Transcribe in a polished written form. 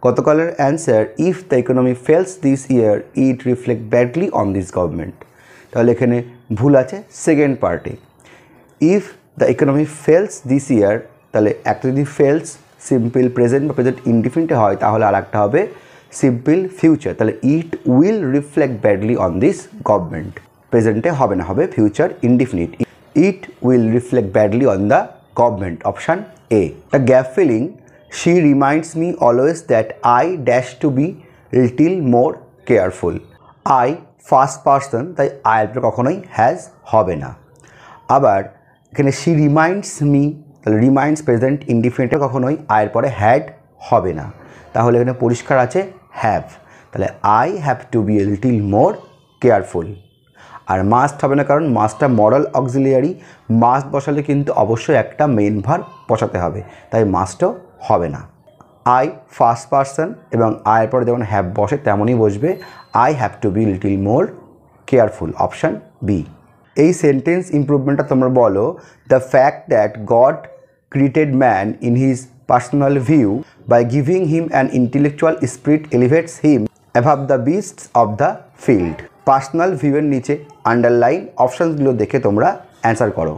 গতকালের answer if the economy fails this year it reflect badly on this government. তাহলে এখানে ভুল আছে সেকেন্ড পার্টে। If the economy fails this year, তাহলে একটা যদি ফেলস সিম্পল প্রেজেন্ট বা প্রেজেন্ট ইনডিফিনিটে হয় তাহলে আর একটা হবে সিম্পল ফিউচার। তাহলে it will reflect badly on this government, প্রেজেন্টে হবে না, হবে future indefinite. It will reflect badly on the government, option A. The gap filling, she reminds me always that I dash to be little more careful. I first person, তাই I এর কখনোই has হবে না। আবার এখানে she reminds me, তাহলে reminds present ইনডিফিনিটে কখনোই I এর পরে হ্যাড হবে না, তাহলে এখানে পরিষ্কার আছে হ্যাভ। তাহলে I have to be a little more careful। আর মাস্ট হবে না, কারণ মাস্টটা মডাল অক্সিলিয়ারি, মাস্ট বসালে কিন্তু অবশ্যই একটা মেন ভার্ব বসাতে হবে, তাই মাস্টও হবে না। আই ফার্স্ট পার্সন এবং আয়ের পরে যেমন হ্যাভ বসে তেমনই বসবে I have to be little more careful, option B. এই সেন্টেন্স ইমপ্রুভমেন্টটা তোমরা বলো, the fact that God created man in his personal view by giving him an intellectual spirit elevates him above the beasts of the field. Personal ভিউয়ের নিচে underline অপশানসগুলো দেখে তোমরা answer করো।